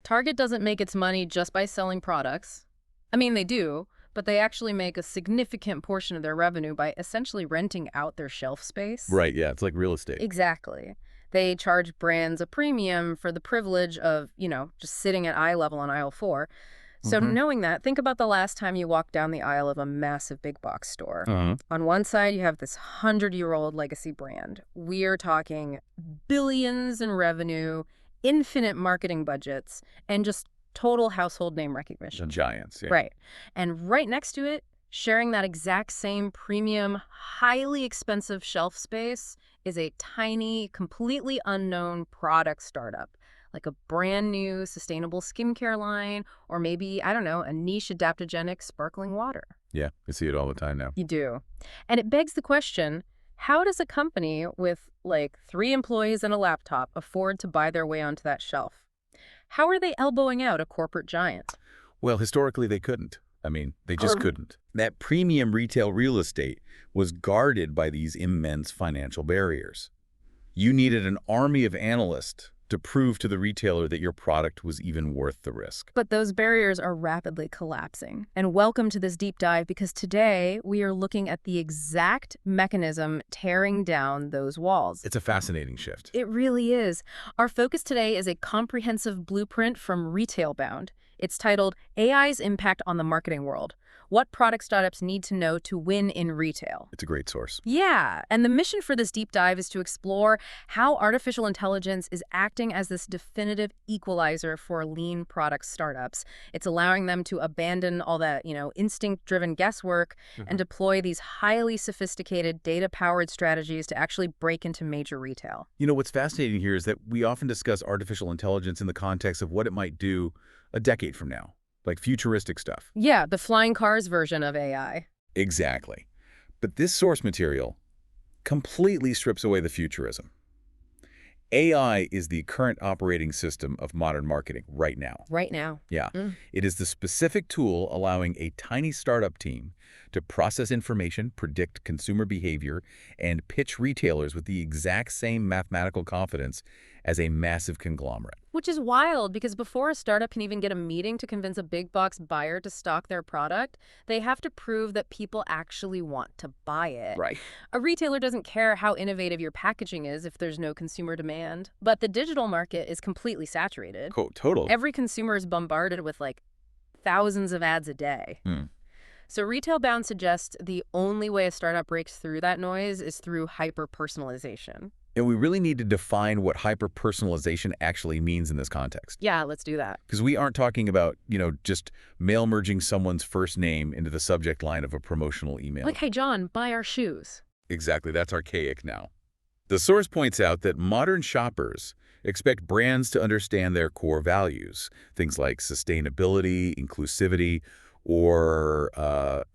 Target doesn't make its money just by selling products. I mean, they do, but they actually make a significant portion of their revenue by essentially renting out their shelf space. Right, yeah, it's like real estate. Exactly. They charge brands a premium for the privilege of, just sitting at eye level on aisle 4. So knowing that, think about the last time you walked down the aisle of a massive big box store. On one side, you have this 100-year-old legacy brand. We're talking billions in revenue, infinite marketing budgets, and just total household name The recognition. giants, yeah. Right. And right next to it, sharing that exact same premium, highly expensive shelf space is a tiny, completely unknown product startup, like a brand new sustainable skincare line, or maybe, I don't know, a niche adaptogenic sparkling water. Yeah, I see it all the time now. You do. And it begs the question, how does a company with like 3 employees and a laptop afford to buy their way onto that shelf? How are they elbowing out a corporate giant? Well, historically, they couldn't. I mean, they just couldn't. That premium retail real estate was guarded by these immense financial barriers. You needed an army of analysts to prove to the retailer that your product was even worth the risk. But those barriers are rapidly collapsing. And welcome to this deep dive, because today we are looking at the exact mechanism tearing down those walls. It's a fascinating shift. It really is. Our focus today is a comprehensive blueprint from Retailbound. It's titled AI's Impact on the Marketing World: What Product Startups Need to Know to Win in Retail. It's a great source. Yeah, and the mission for this deep dive is to explore how artificial intelligence is acting as this definitive equalizer for lean product startups. It's allowing them to abandon all that, instinct-driven guesswork and deploy these highly sophisticated data-powered strategies to actually break into major retail. You know, what's fascinating here is that we often discuss artificial intelligence in the context of what it might do a decade from now, like futuristic stuff. Yeah, the flying cars version of AI. Exactly. But this source material completely strips away the futurism. AI is the current operating system of modern marketing right now. Right now. Yeah. It is the specific tool allowing a tiny startup team to process information, predict consumer behavior, and pitch retailers with the exact same mathematical confidence as a massive conglomerate. Which is wild, because before a startup can even get a meeting to convince a big box buyer to stock their product, they have to prove that people actually want to buy it. Right. A retailer doesn't care how innovative your packaging is if there's no consumer demand. But the digital market is completely saturated. Total. Every consumer is bombarded with like thousands of ads a day. So Retailbound suggests the only way a startup breaks through that noise is through hyper-personalization. And we really need to define what hyper-personalization actually means in this context. Yeah, let's do that. Because we aren't talking about, just mail merging someone's first name into the subject line of a promotional email. Like, hey, John, buy our shoes. Exactly, that's archaic now. The source points out that modern shoppers expect brands to understand their core values, things like sustainability, inclusivity, or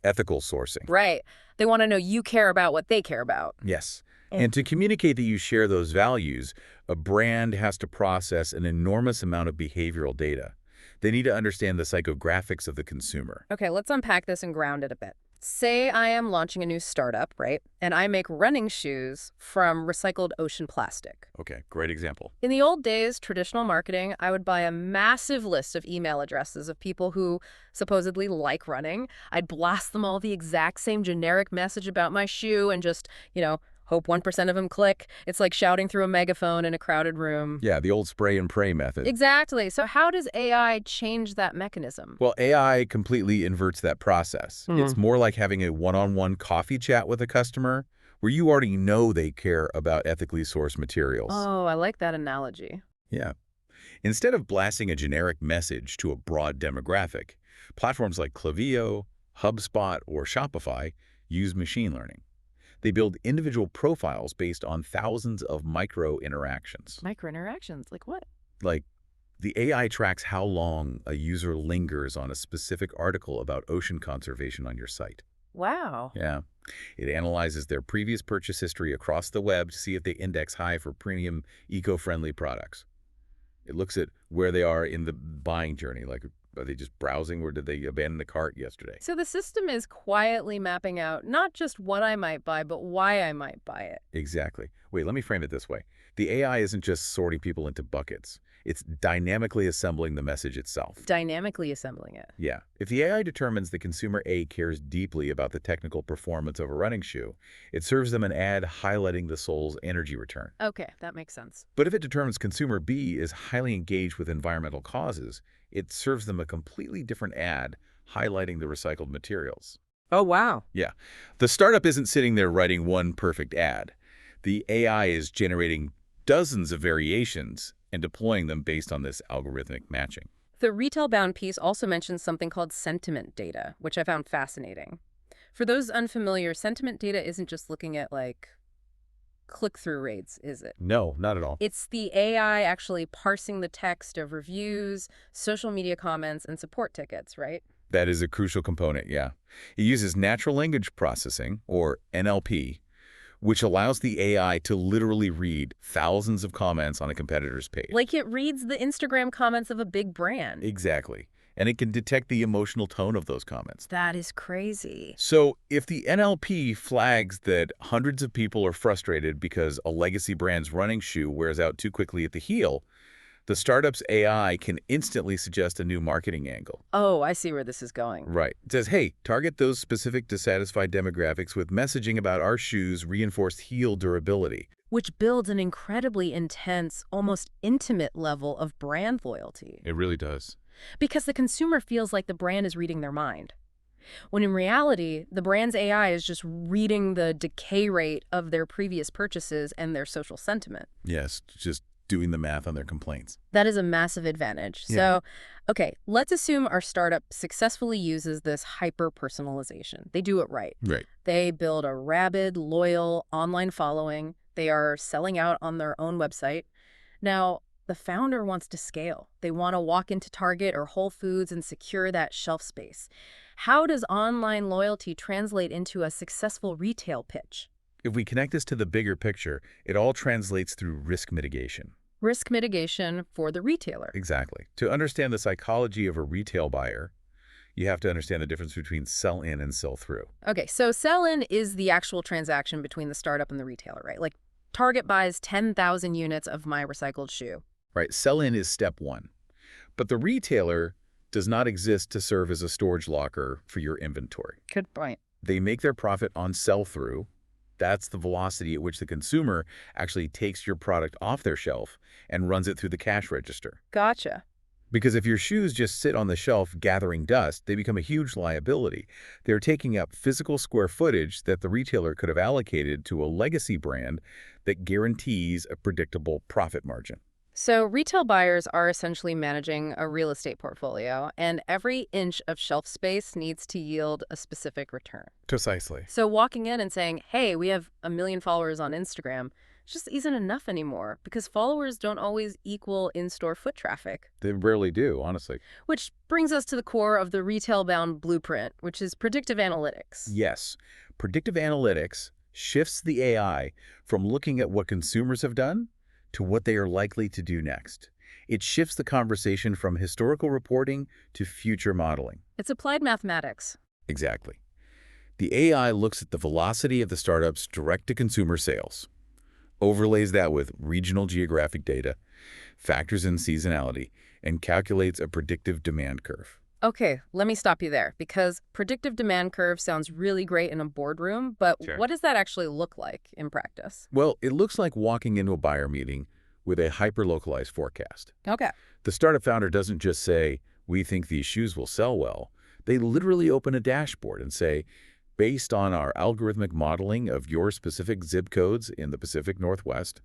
ethical sourcing. Right. They want to know you care about what they care about. Yes. And to communicate that you share those values, a brand has to process an enormous amount of behavioral data. They need to understand the psychographics of the consumer. Okay, let's unpack this and ground it a bit. Say I am launching a new startup, right? And I make running shoes from recycled ocean plastic. Okay, great example. In the old days, traditional marketing, I would buy a massive list of email addresses of people who supposedly like running. I'd blast them all the exact same generic message about my shoe and just, hope 1% of them click. It's like shouting through a megaphone in a crowded room. Yeah, the old spray and pray method. Exactly. So how does AI change that mechanism? Well, AI completely inverts that process. It's more like having a one-on-one coffee chat with a customer where you already know they care about ethically sourced materials. Oh, I like that analogy. Yeah. Instead of blasting a generic message to a broad demographic, platforms like Klaviyo, HubSpot, or Shopify use machine learning. They build individual profiles based on thousands of micro-interactions. Micro-interactions? Like what? Like, the AI tracks how long a user lingers on a specific article about ocean conservation on your site. Wow. Yeah. It analyzes their previous purchase history across the web to see if they index high for premium, eco-friendly products. It looks at where they are in the buying journey, like, are they just browsing or did they abandon the cart yesterday? So the system is quietly mapping out not just what I might buy, but why I might buy it. Exactly. Wait, let me frame it this way. The AI isn't just sorting people into buckets. It's dynamically assembling the message itself. Dynamically assembling it. Yeah. If the AI determines that consumer A cares deeply about the technical performance of a running shoe, it serves them an ad highlighting the sole's energy return. Okay, that makes sense. But if it determines consumer B is highly engaged with environmental causes, it serves them a completely different ad highlighting the recycled materials. Oh, wow. Yeah. The startup isn't sitting there writing one perfect ad. The AI is generating dozens of variations and deploying them based on this algorithmic matching. The Retailbound piece also mentions something called sentiment data, which I found fascinating. For those unfamiliar, sentiment data isn't just looking at, like, click-through rates, is it? No, not at all. It's the AI actually parsing the text of reviews, social media comments, and support tickets, right? That is a crucial component, yeah. It uses natural language processing, or NLP, which allows the AI to literally read thousands of comments on a competitor's page. Like it reads the Instagram comments of a big brand. Exactly. And it can detect the emotional tone of those comments. That is crazy. So if the NLP flags that hundreds of people are frustrated because a legacy brand's running shoe wears out too quickly at the heel, the startup's AI can instantly suggest a new marketing angle. Oh, I see where this is going. Right. It says, hey, target those specific dissatisfied demographics with messaging about our shoes' reinforced heel durability. Which builds an incredibly intense, almost intimate level of brand loyalty. It really does. Because the consumer feels like the brand is reading their mind. When in reality, the brand's AI is just reading the decay rate of their previous purchases and their social sentiment. Yes, just doing the math on their complaints. That is a massive advantage. Yeah. So, okay, let's assume our startup successfully uses this hyper-personalization. They do it right. Right. They build a rabid, loyal online following. They are selling out on their own website. Now, the founder wants to scale. They want to walk into Target or Whole Foods and secure that shelf space. How does online loyalty translate into a successful retail pitch? If we connect this to the bigger picture, it all translates through risk mitigation. Risk mitigation for the retailer. Exactly. To understand the psychology of a retail buyer, you have to understand the difference between sell-in and sell-through. Okay, so sell-in is the actual transaction between the startup and the retailer, right? Like Target buys 10,000 units of my recycled shoe. Right. Sell-in is step one. But the retailer does not exist to serve as a storage locker for your inventory. Good point. They make their profit on sell-through. That's the velocity at which the consumer actually takes your product off their shelf and runs it through the cash register. Gotcha. Because if your shoes just sit on the shelf gathering dust, they become a huge liability. They're taking up physical square footage that the retailer could have allocated to a legacy brand that guarantees a predictable profit margin. So retail buyers are essentially managing a real estate portfolio, and every inch of shelf space needs to yield a specific return. Precisely. So walking in and saying, hey, we have 1 million followers on Instagram, just isn't enough anymore because followers don't always equal in-store foot traffic. They rarely do, honestly. Which brings us to the core of the Retailbound blueprint, which is predictive analytics. Yes. Predictive analytics shifts the AI from looking at what consumers have done to what they are likely to do next. It shifts the conversation from historical reporting to future modeling. It's applied mathematics. Exactly. The AI looks at the velocity of the startup's direct-to-consumer sales, overlays that with regional geographic data, factors in seasonality, and calculates a predictive demand curve. Okay, let me stop you there, because predictive demand curve sounds really great in a boardroom, but Sure. What does that actually look like in practice? Well, it looks like walking into a buyer meeting with a hyper-localized forecast. Okay. The startup founder doesn't just say, we think these shoes will sell well. They literally open a dashboard and say, based on our algorithmic modeling of your specific zip codes in the Pacific Northwest,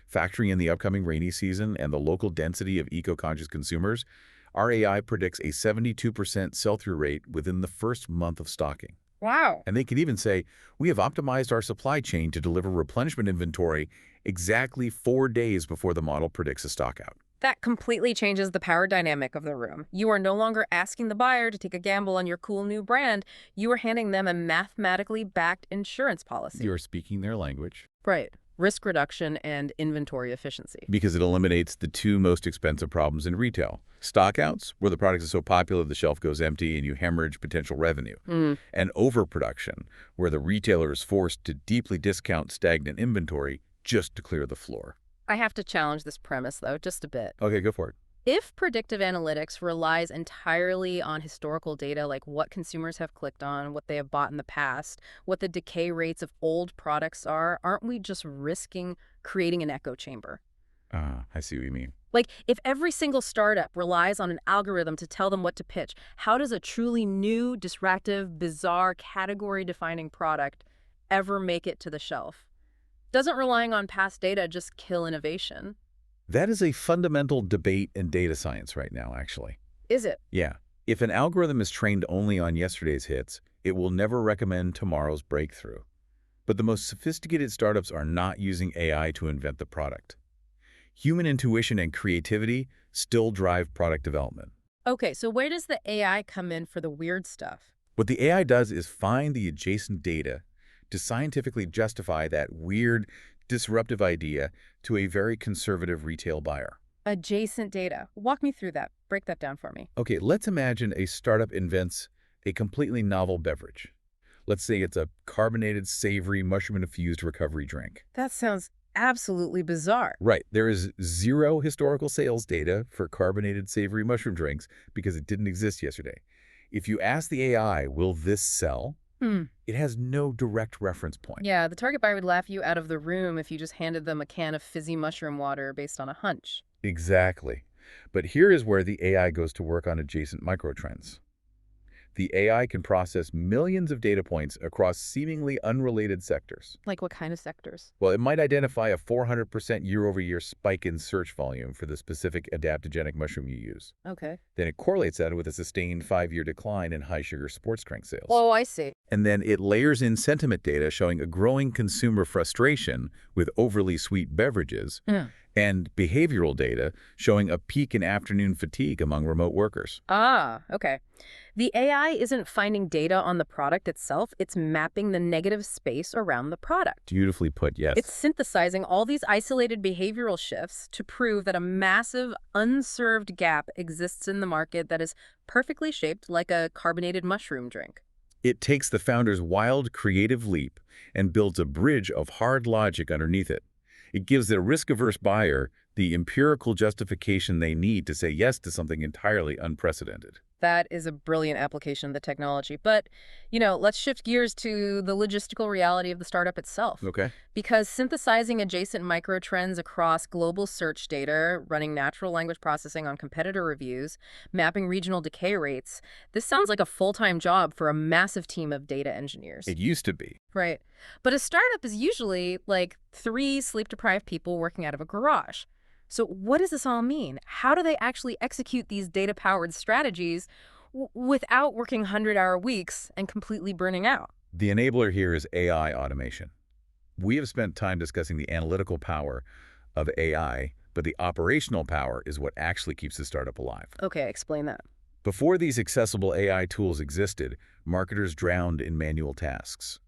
factoring in the upcoming rainy season and the local density of eco-conscious consumers, our AI predicts a 72% sell-through rate within the first month of stocking. Wow. And they can even say, we have optimized our supply chain to deliver replenishment inventory exactly 4 days before the model predicts a stockout. That completely changes the power dynamic of the room. You are no longer asking the buyer to take a gamble on your cool new brand. You are handing them a mathematically backed insurance policy. You're speaking their language. Right. Risk reduction and inventory efficiency. Because it eliminates the two most expensive problems in retail. Stockouts, where the product is so popular the shelf goes empty and you hemorrhage potential revenue. And overproduction, where the retailer is forced to deeply discount stagnant inventory just to clear the floor. I have to challenge this premise, though, just a bit. Okay, go for it. If predictive analytics relies entirely on historical data, like what consumers have clicked on, what they have bought in the past, what the decay rates of old products are, aren't we just risking creating an echo chamber? I see what you mean. Like, if every single startup relies on an algorithm to tell them what to pitch, how does a truly new, disruptive, bizarre, category-defining product ever make it to the shelf? Doesn't relying on past data just kill innovation? That is a fundamental debate in data science right now, actually. Is it? Yeah. If an algorithm is trained only on yesterday's hits, it will never recommend tomorrow's breakthrough. But the most sophisticated startups are not using AI to invent the product. Human intuition and creativity still drive product development. Okay, so where does the AI come in for the weird stuff? What the AI does is find the adjacent data to scientifically justify that weird, disruptive idea to a very conservative retail buyer. Adjacent data. Walk me through that. Break that down for me. Okay, let's imagine a startup invents a completely novel beverage. Let's say it's a carbonated, savory, mushroom-infused recovery drink. That sounds absolutely bizarre. Right. There is zero historical sales data for carbonated, savory mushroom drinks because it didn't exist yesterday. If you ask the AI, will this sell? It has no direct reference point. Yeah, the target buyer would laugh you out of the room if you just handed them a can of fizzy mushroom water based on a hunch. Exactly. But here is where the AI goes to work on adjacent microtrends. The AI can process millions of data points across seemingly unrelated sectors. Like what kind of sectors? Well, it might identify a 400% year-over-year spike in search volume for the specific adaptogenic mushroom you use. Okay. Then it correlates that with a sustained 5-year decline in high-sugar sports drink sales. Oh, I see. And then it layers in sentiment data showing a growing consumer frustration with overly sweet beverages and behavioral data showing a peak in afternoon fatigue among remote workers. Ah, okay. The AI isn't finding data on the product itself, it's mapping the negative space around the product. Beautifully put, yes. It's synthesizing all these isolated behavioral shifts to prove that a massive, unserved gap exists in the market that is perfectly shaped like a carbonated mushroom drink. It takes the founder's wild, creative leap and builds a bridge of hard logic underneath it. It gives the risk-averse buyer the empirical justification they need to say yes to something entirely unprecedented. That is a brilliant application of the technology. But, let's shift gears to the logistical reality of the startup itself. Okay. Because synthesizing adjacent microtrends across global search data, running natural language processing on competitor reviews, mapping regional decay rates, this sounds like a full-time job for a massive team of data engineers. It used to be. Right. But a startup is usually like 3 sleep-deprived people working out of a garage. So what does this all mean? How do they actually execute these data-powered strategies without working 100-hour weeks and completely burning out? The enabler here is AI automation. We have spent time discussing the analytical power of AI, but the operational power is what actually keeps the startup alive. Okay, explain that. Before these accessible AI tools existed, marketers drowned in manual tasks.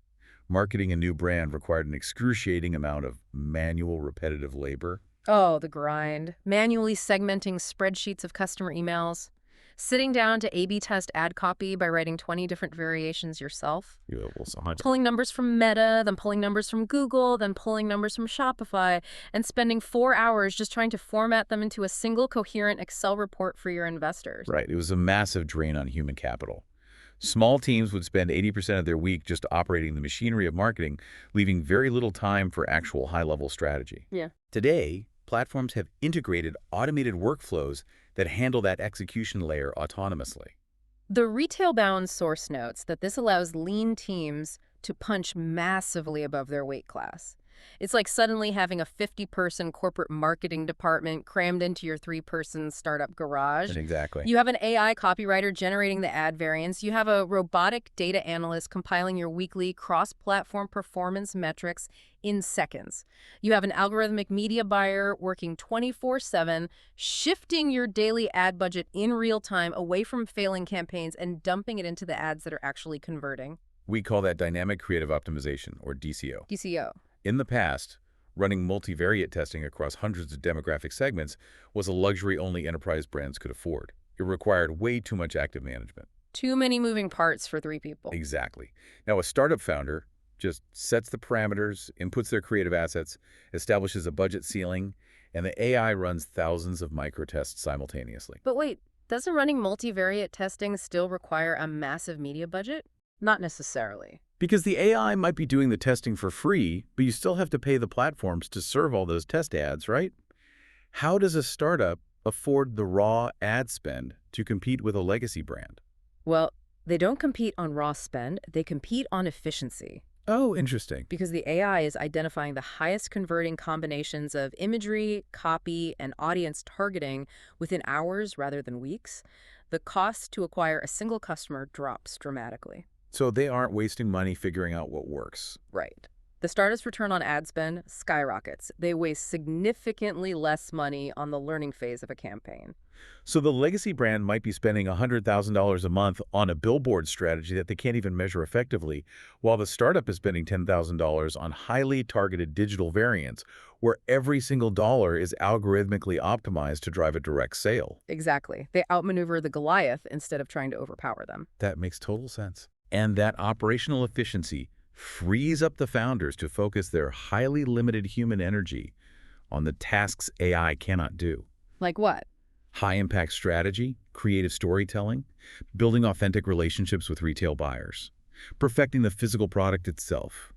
Marketing a new brand required an excruciating amount of manual, repetitive labor. Oh, the grind. Manually segmenting spreadsheets of customer emails. Sitting down to A/B test ad copy by writing 20 different variations yourself. Yeah, well, so much. Pulling numbers from Meta, then pulling numbers from Google, then pulling numbers from Shopify, and spending 4 hours just trying to format them into a single coherent Excel report for your investors. Right. It was a massive drain on human capital. Small teams would spend 80% of their week just operating the machinery of marketing, leaving very little time for actual high-level strategy. Yeah. Today, platforms have integrated automated workflows that handle that execution layer autonomously. The Retailbound source notes that this allows lean teams to punch massively above their weight class. It's like suddenly having a 50-person corporate marketing department crammed into your 3-person startup garage. Exactly. You have an AI copywriter generating the ad variants. You have a robotic data analyst compiling your weekly cross-platform performance metrics in seconds. You have an algorithmic media buyer working 24/7, shifting your daily ad budget in real time away from failing campaigns and dumping it into the ads that are actually converting. We call that dynamic creative optimization, or DCO. DCO. In the past, running multivariate testing across hundreds of demographic segments was a luxury only enterprise brands could afford. It required way too much active management. Too many moving parts for 3 people. Exactly. Now, a startup founder just sets the parameters, inputs their creative assets, establishes a budget ceiling, and the AI runs thousands of microtests simultaneously. But wait, doesn't running multivariate testing still require a massive media budget? Not necessarily. Because the AI might be doing the testing for free, but you still have to pay the platforms to serve all those test ads, right? How does a startup afford the raw ad spend to compete with a legacy brand? Well, they don't compete on raw spend, they compete on efficiency. Oh, interesting. Because the AI is identifying the highest converting combinations of imagery, copy, and audience targeting within hours rather than weeks, the cost to acquire a single customer drops dramatically. So they aren't wasting money figuring out what works. Right. The startup's return on ad spend skyrockets. They waste significantly less money on the learning phase of a campaign. So the legacy brand might be spending $100,000 a month on a billboard strategy that they can't even measure effectively, while the startup is spending $10,000 on highly targeted digital variants, where every single dollar is algorithmically optimized to drive a direct sale. Exactly. They outmaneuver the Goliath instead of trying to overpower them. That makes total sense. And that operational efficiency frees up the founders to focus their highly limited human energy on the tasks AI cannot do. Like what? High-impact strategy, creative storytelling, building authentic relationships with retail buyers, perfecting the physical product itself,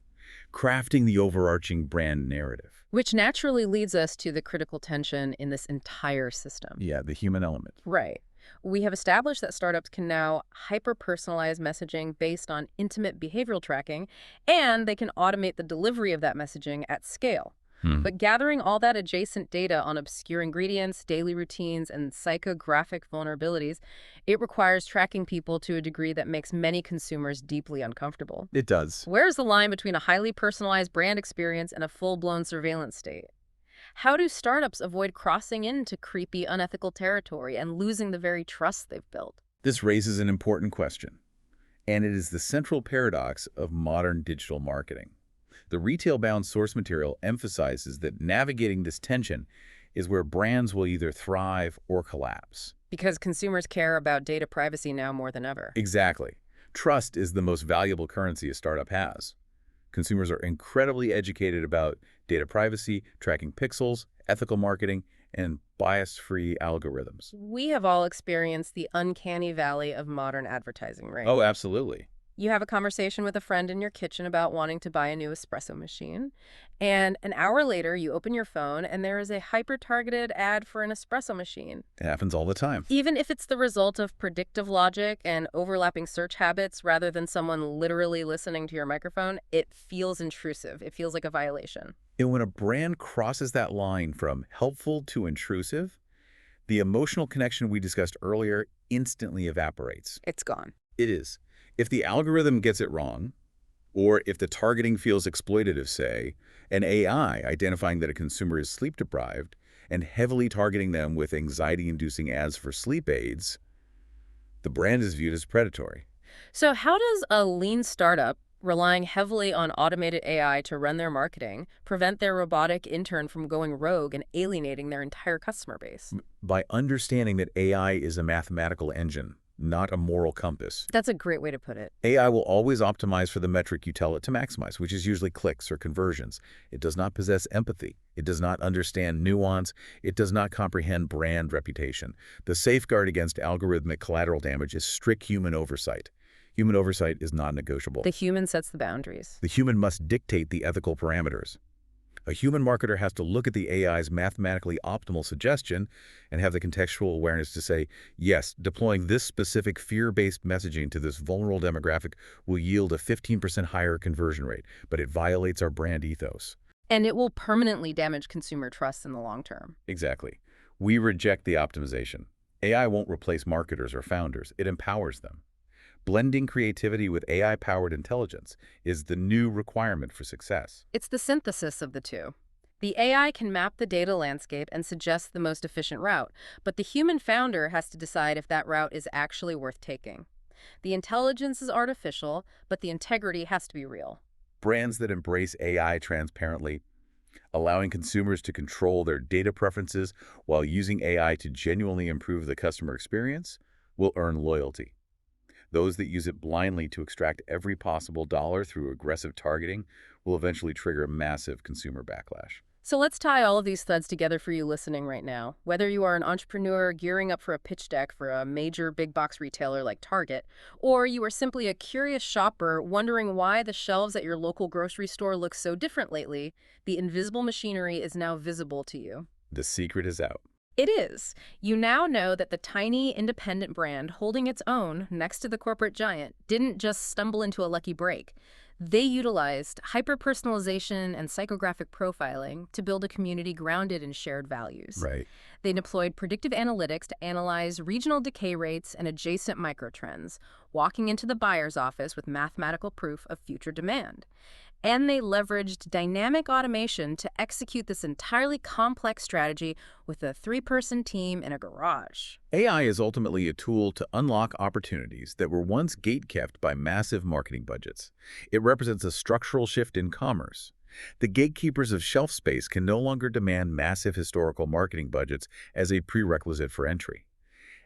crafting the overarching brand narrative. Which naturally leads us to the critical tension in this entire system. Yeah, the human element. Right. We have established that startups can now hyper-personalize messaging based on intimate behavioral tracking, and they can automate the delivery of that messaging at scale. But gathering all that adjacent data on obscure ingredients, daily routines, and psychographic vulnerabilities, it requires tracking people to a degree that makes many consumers deeply uncomfortable. It does. Where's the line between a highly personalized brand experience and a full-blown surveillance state? How do startups avoid crossing into creepy, unethical territory and losing the very trust they've built? This raises an important question, and it is the central paradox of modern digital marketing. The Retailbound source material emphasizes that navigating this tension is where brands will either thrive or collapse. Because consumers care about data privacy now more than ever. Exactly. Trust is the most valuable currency a startup has. Consumers are incredibly educated about data privacy, tracking pixels, ethical marketing, and bias-free algorithms. We have all experienced the uncanny valley of modern advertising, right? Oh, absolutely. You have a conversation with a friend in your kitchen about wanting to buy a new espresso machine, and an hour later you open your phone and there is a hyper-targeted ad for an espresso machine. It happens all the time. Even if it's the result of predictive logic and overlapping search habits rather than someone literally listening to your microphone, it feels intrusive. It feels like a violation. And when a brand crosses that line from helpful to intrusive, the emotional connection we discussed earlier instantly evaporates. It's gone. It is. If the algorithm gets it wrong, or if the targeting feels exploitative, say, an AI identifying that a consumer is sleep-deprived and heavily targeting them with anxiety-inducing ads for sleep aids, the brand is viewed as predatory. So how does a lean startup relying heavily on automated AI to run their marketing prevent their robotic intern from going rogue and alienating their entire customer base? By understanding that AI is a mathematical engine, not a moral compass. That's a great way to put it. AI will always optimize for the metric you tell it to maximize, which is usually clicks or conversions. It does not possess empathy. It does not understand nuance. It does not comprehend brand reputation. The safeguard against algorithmic collateral damage is strict human oversight. Human oversight is non-negotiable. The human sets the boundaries. The human must dictate the ethical parameters. A human marketer has to look at the AI's mathematically optimal suggestion and have the contextual awareness to say, yes, deploying this specific fear-based messaging to this vulnerable demographic will yield a 15% higher conversion rate, but it violates our brand ethos. And it will permanently damage consumer trust in the long term. Exactly. We reject the optimization. AI won't replace marketers or founders. It empowers them. Blending creativity with AI-powered intelligence is the new requirement for success. It's the synthesis of the two. The AI can map the data landscape and suggest the most efficient route, but the human founder has to decide if that route is actually worth taking. The intelligence is artificial, but the integrity has to be real. Brands that embrace AI transparently, allowing consumers to control their data preferences while using AI to genuinely improve the customer experience, will earn loyalty. Those that use it blindly to extract every possible dollar through aggressive targeting will eventually trigger a massive consumer backlash. So let's tie all of these threads together for you listening right now. Whether you are an entrepreneur gearing up for a pitch deck for a major big box retailer like Target, or you are simply a curious shopper wondering why the shelves at your local grocery store look so different lately, the invisible machinery is now visible to you. The secret is out. It is. You now know that the tiny, independent brand holding its own next to the corporate giant didn't just stumble into a lucky break. They utilized hyper-personalization and psychographic profiling to build a community grounded in shared values. Right. They deployed predictive analytics to analyze regional decay rates and adjacent microtrends, walking into the buyer's office with mathematical proof of future demand. And they leveraged dynamic automation to execute this entirely complex strategy with a three-person team in a garage. AI is ultimately a tool to unlock opportunities that were once gatekept by massive marketing budgets. It represents a structural shift in commerce. The gatekeepers of shelf space can no longer demand massive historical marketing budgets as a prerequisite for entry.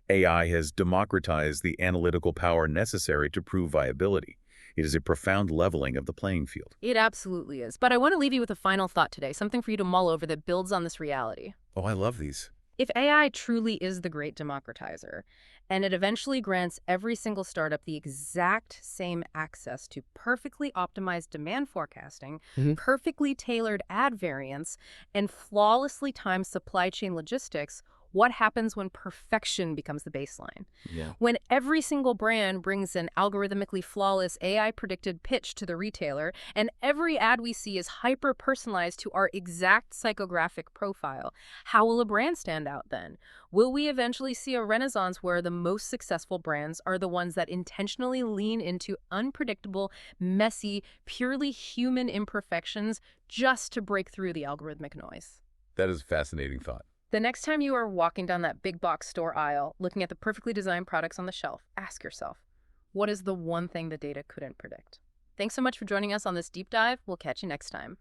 AI has democratized the analytical power necessary to prove viability. It is a profound leveling of the playing field. It absolutely is. But I want to leave you with a final thought today, something for you to mull over that builds on this reality. Oh, I love these. If AI truly is the great democratizer, and it eventually grants every single startup the exact same access to perfectly optimized demand forecasting, perfectly tailored ad variants, and flawlessly timed supply chain logistics, what happens when perfection becomes the baseline? Yeah. When every single brand brings an algorithmically flawless AI-predicted pitch to the retailer, and every ad we see is hyper-personalized to our exact psychographic profile, how will a brand stand out then? Will we eventually see a renaissance where the most successful brands are the ones that intentionally lean into unpredictable, messy, purely human imperfections just to break through the algorithmic noise? That is a fascinating thought. The next time you are walking down that big box store aisle, looking at the perfectly designed products on the shelf, ask yourself, what is the one thing the data couldn't predict? Thanks so much for joining us on this deep dive. We'll catch you next time.